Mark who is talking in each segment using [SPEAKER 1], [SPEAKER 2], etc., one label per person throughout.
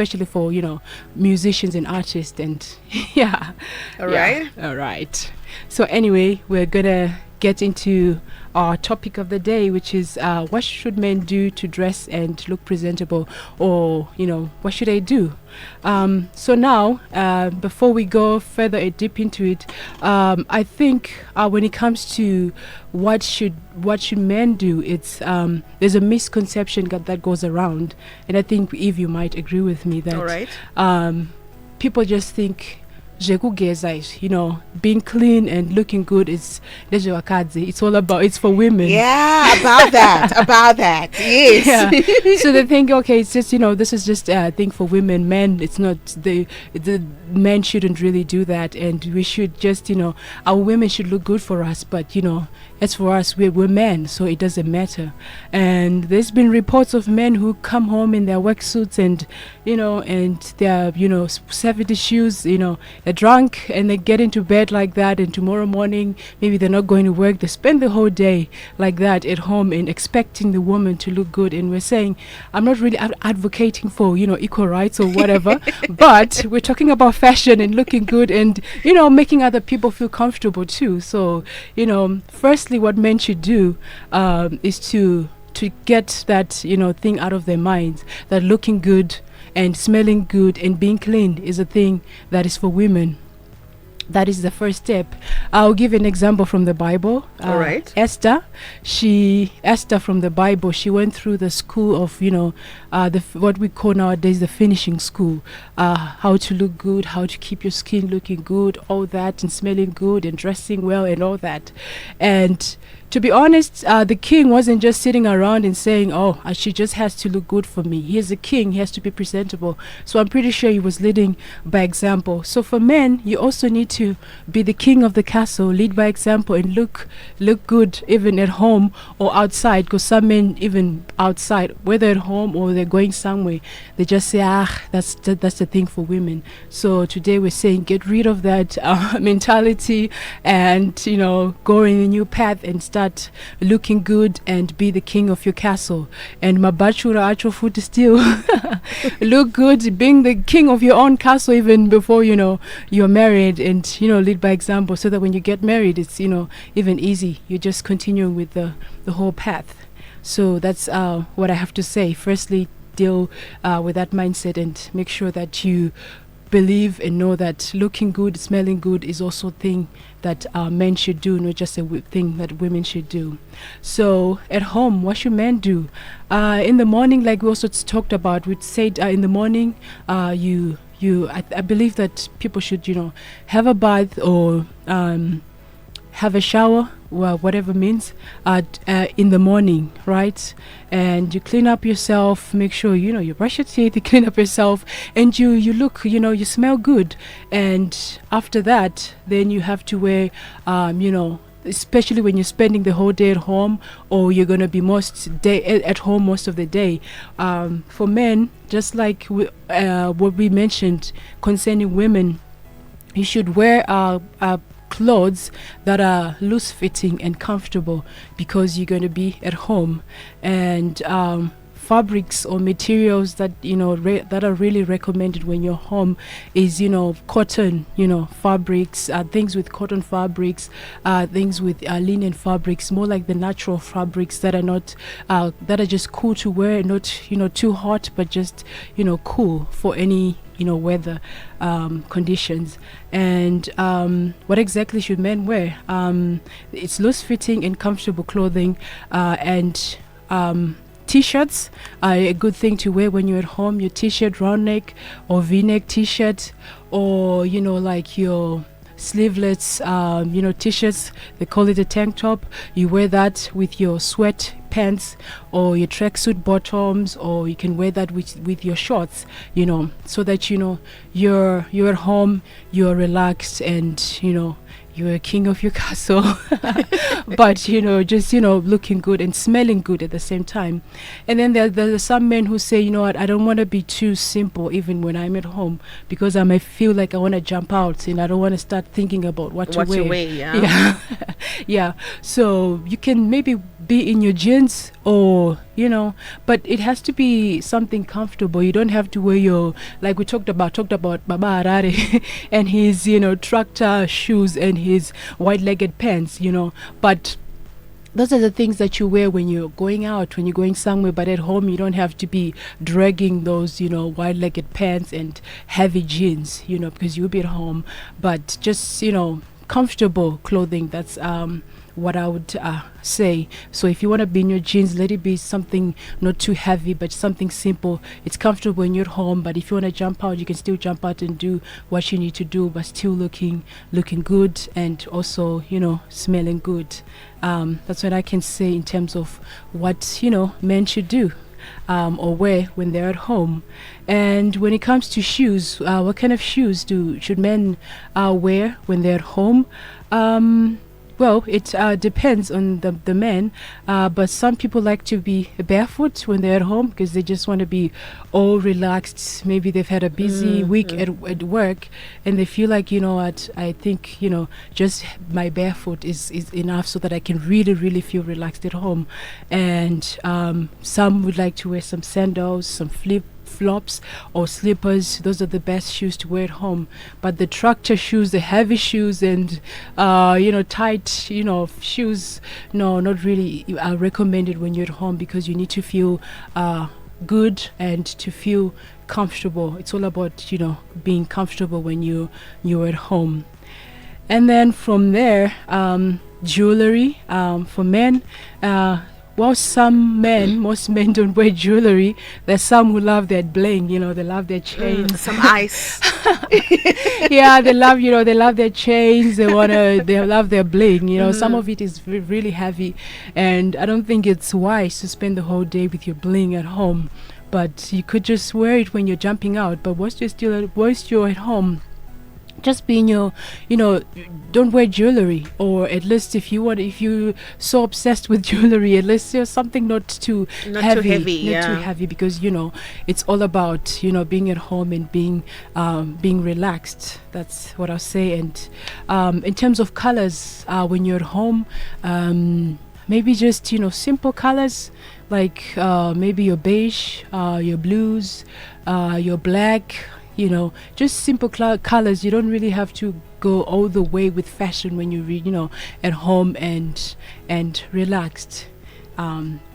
[SPEAKER 1] especially for musicians and artists. And yeah.
[SPEAKER 2] All right.
[SPEAKER 1] All right. So anyway, we're gonna get into our topic of the day, which is what should men do to dress and look presentable, or what should they do. So now, before we go further deep into it, I think when it comes to what should men do, it's there's a misconception that goes around, and I think Eve, you might agree with me that
[SPEAKER 2] All right.
[SPEAKER 1] People just think being clean and looking good is it's all about, it's for women.
[SPEAKER 2] Yeah, about that. Yes.
[SPEAKER 1] Yeah. So they think, okay, it's just this is just a thing for women. Men, it's not. The men shouldn't really do that, and we should just our women should look good for us. But as for us, we're men, so it doesn't matter. And there's been reports of men who come home in their work suits and and their 70 shoes, they're drunk and they get into bed like that, and tomorrow morning maybe they're not going to work. They spend the whole day like that at home and expecting the woman to look good. And we're saying, I'm not really advocating for equal rights or whatever, but we're talking about fashion and looking good and making other people feel comfortable too. So firstly, what men should do is to get that thing out of their minds, that looking good and smelling good and being clean is a thing that is for women. That is the first step. I'll give an example from the Bible.
[SPEAKER 2] All right.
[SPEAKER 1] Esther from the Bible, she went through the school of, what we call nowadays the finishing school. How to look good, how to keep your skin looking good, all that, and smelling good and dressing well and all that. And to be honest, the king wasn't just sitting around and saying, she just has to look good for me. He is a king, he has to be presentable. So I'm pretty sure he was leading by example. So for men, you also need to be the king of the castle, lead by example, and look good even at home or outside. Because some men, even outside, whether at home or they're going somewhere, they just say, that's the thing for women. So today we're saying, get rid of that mentality and go in a new path and start looking good and be the king of your castle. And mabachura acho food still look good, being the king of your own castle even before you're married, and lead by example, so that when you get married it's even easy. You just continue with the whole path. So that's what I have to say. Firstly, deal with that mindset and make sure that you believe and know that looking good, smelling good is also a thing that men should do, not just a thing that women should do. So at home, what should men do? In the morning, like we also talked about, we said in the morning, I believe that people should, have a bath or have a shower, well, whatever means, in the morning, right? And you clean up yourself, make sure you brush your teeth, you clean up yourself, and you look, you smell good. And after that, then you have to wear especially when you're spending the whole day at home, or you're going to be most day at home most of the day. For men, just like what we mentioned concerning women, you should wear clothes that are loose fitting and comfortable, because you're going to be at home. And fabrics or materials that that are really recommended when you're home is cotton fabrics, things with cotton fabrics, things with linen fabrics, more like the natural fabrics that are not that are just cool to wear, not too hot, but just cool for any weather conditions. And what exactly should men wear? It's loose fitting and comfortable clothing, and t-shirts are a good thing to wear when you're at home. Your t-shirt, round neck or v-neck t-shirt, or like your sleeveless t-shirts, they call it a tank top. You wear that with your sweat pants or your tracksuit bottoms, or you can wear that with your shorts, so that you're at home, you're relaxed, and you're a king of your castle. But just looking good and smelling good at the same time. And then there are some men who say, what, I don't want to be too simple even when I'm at home, because I might feel like I want to jump out and I don't want to start thinking about what to wear.
[SPEAKER 2] Yeah.
[SPEAKER 1] Yeah. So you can maybe be in your jeans, or but it has to be something comfortable. You don't have to wear your, like we talked about Baba Harare and his tractor shoes and his wide-legged pants, but those are the things that you wear when you're going out, when you're going somewhere. But at home, you don't have to be dragging those, wide-legged pants and heavy jeans, because you'll be at home. But just, comfortable clothing. That's what I would say. So if you want to be in your jeans, let it be something not too heavy, but something simple. It's comfortable when you're at home, but if you want to jump out, you can still jump out and do what you need to do, but still looking good, and also smelling good. That's what I can say in terms of what men should do or wear when they're at home. And when it comes to shoes, what kind of shoes should men wear when they're at home? Well, it depends on the men, but some people like to be barefoot when they're at home because they just want to be all relaxed. Maybe they've had a busy week at work, and they feel like, what, I think, just my barefoot is enough so that I can really, really feel relaxed at home. And some would like to wear some sandals, some flops or slippers. Those are the best shoes to wear at home. But the tractor shoes, the heavy shoes, and tight shoes, no, not really recommended when you're at home, because you need to feel good and to feel comfortable. It's all about being comfortable when you're at home. And then from there, jewelry for men. Well, most men don't wear jewelry. There's some who love their bling, they love their chains.
[SPEAKER 2] Some ice.
[SPEAKER 1] Yeah, they love their chains. They love their bling. Some of it is really heavy, and I don't think it's wise to spend the whole day with your bling at home. But you could just wear it when you're jumping out. But whilst you're at home, just being don't wear jewelry, or at least if you're so obsessed with jewelry, at least something not too heavy, because it's all about being at home and being relaxed. That's what I'll say. And in terms of colors, when you're at home, maybe just simple colors, like maybe your beige, your blues, your black. Just simple colors. You don't really have to go all the way with fashion when you're at home and relaxed.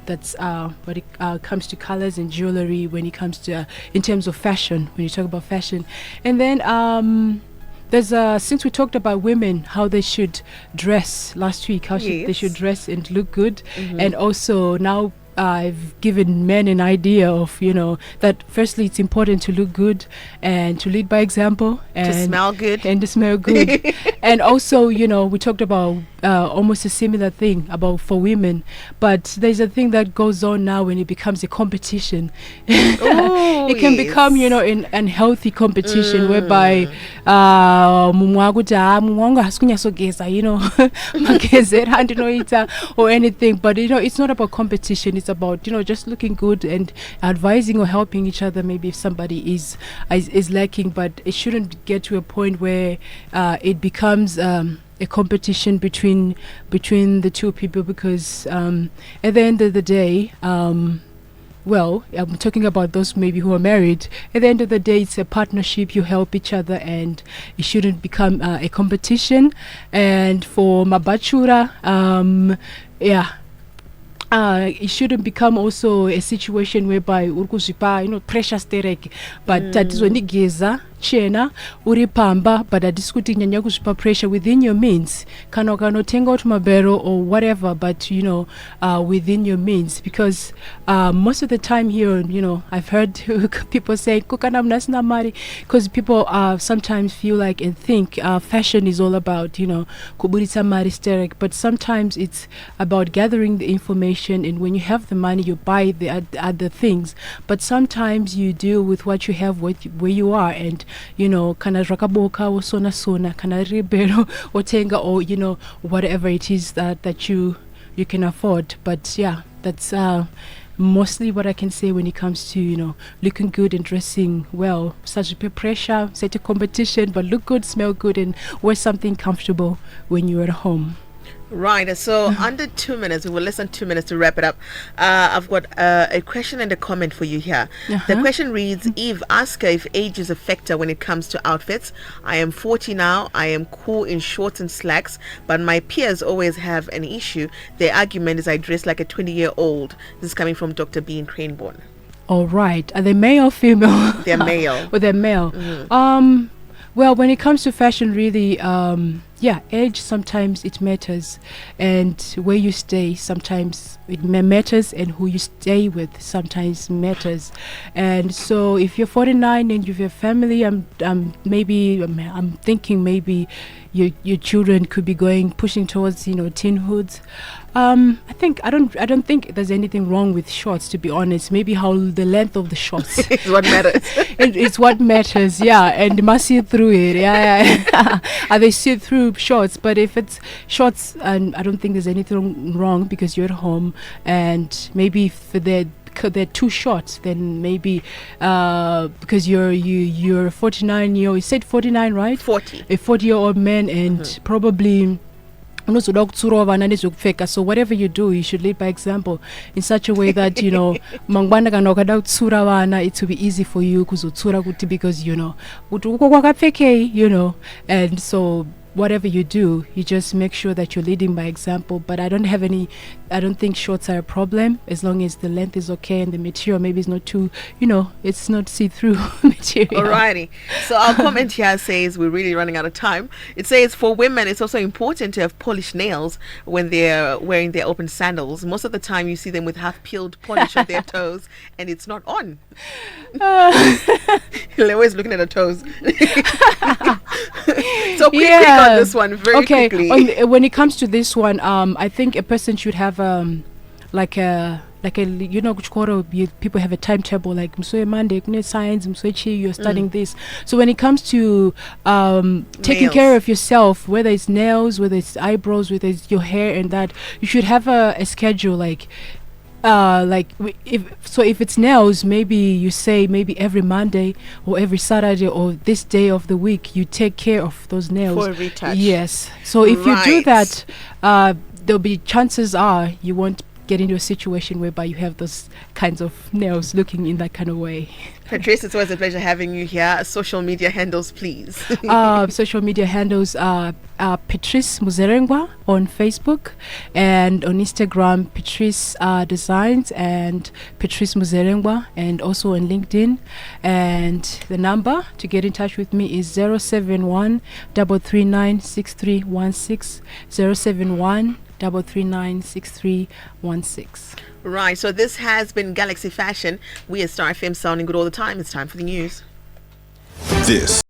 [SPEAKER 1] That's when it comes to colors and jewelry, when it comes to in terms of fashion, when you talk about fashion. And then there's since we talked about women, how they should dress last week, they should dress and look good, and also now I've given men an idea of that firstly it's important to look good and to lead by example, and
[SPEAKER 2] to smell good
[SPEAKER 1] and also we talked about almost a similar thing about for women, but there's a thing that goes on now when it becomes a competition. It can become an unhealthy competition whereby or anything, but it's not about competition. It's about just looking good and advising or helping each other, maybe if somebody is lacking. But it shouldn't get to a point where it becomes a competition between the two people, because at the end of the day, well, I'm talking about those maybe who are married. At the end of the day, it's a partnership. You help each other, and it shouldn't become a competition. And for Mabachura, it shouldn't become also a situation whereby pressure sterek, but tatizonigeza chena uri pamba, but adiskuti nyanya kuzipa pressure within your means, kana tenga out mabero or whatever, but within your means, because most of the time here, I've heard people say kukana mnasina mari, because people sometimes feel like and think fashion is all about kuburita mari sterek, but sometimes it's about gathering the information, and when you have the money you buy the other things, but sometimes you deal with what you have where you are, and kana rakaboka or sona kana ribero or tenga, or whatever it is that you can afford. But yeah, that's mostly what I can say when it comes to looking good and dressing well. Such a pressure, such a competition, but look good, smell good, and wear something comfortable when you're at home.
[SPEAKER 2] Right, so under 2 minutes, we will less than 2 minutes to wrap it up. I've got a question and a comment for you here. The question reads, Eve, ask her if age is a factor when it comes to outfits. I am 40 now. I am cool in shorts and slacks, but my peers always have an issue. Their argument is I dress like a 20-year-old. This is coming from Dr. B in Craneborn.
[SPEAKER 1] All right. Are they male or female?
[SPEAKER 2] They're male.
[SPEAKER 1] They're male. Well, when it comes to fashion, really, age sometimes it matters, and where you stay sometimes it matters, and who you stay with sometimes matters. And so, if you're 49 and you have a family, I'm thinking maybe your children could be pushing towards teenhood. I don't think there's anything wrong with shorts, to be honest. Maybe how the length of the shorts
[SPEAKER 2] is what matters.
[SPEAKER 1] It's what matters, yeah. And you must see through it, yeah. Are they see through shorts? But if it's shorts, and I don't think there's anything wrong because you're at home, and maybe if they're too short, then maybe because you're 49 year old, you said 49, right?
[SPEAKER 2] 40. A
[SPEAKER 1] 40-year-old man, and probably. So whatever you do, you should lead by example in such a way that it will be easy for you because and so whatever you do, you just make sure that you're leading by example. But I don't think shorts are a problem as long as the length is okay and the material maybe is not too, it's not see-through material.
[SPEAKER 2] Alrighty. So our comment here says, we're really running out of time. It says, for women, it's also important to have polished nails when they're wearing their open sandals. Most of the time you see them with half-peeled polish on their toes, and it's not on. They're always looking at her toes. So quickly on this one, very quickly.
[SPEAKER 1] When it comes to this one, I think a person should have like a people have a timetable, like Monday, science, you're studying this. So when it comes to taking care of yourself, whether it's nails, whether it's eyebrows, whether it's your hair and that, you should have a schedule if it's nails, maybe you say maybe every Monday or every Saturday or this day of the week you take care of those nails
[SPEAKER 2] for a retouch.
[SPEAKER 1] Yes. So if you do that, there'll be chances are you won't get into a situation whereby you have those kinds of nails looking in that kind of way.
[SPEAKER 2] Petreace, it's always a pleasure having you here. Social media handles, please.
[SPEAKER 1] Social media handles are Petreace Muzerengwa on Facebook, and on Instagram Petreace Designs and Petreace Muzerengwa, and also on LinkedIn. And the number to get in touch with me is 071 339 6316 071 339 6316.
[SPEAKER 2] Right, so this has been Galaxy Fashion. We at Star FM sounding good all the time. It's time for the news.
[SPEAKER 3] This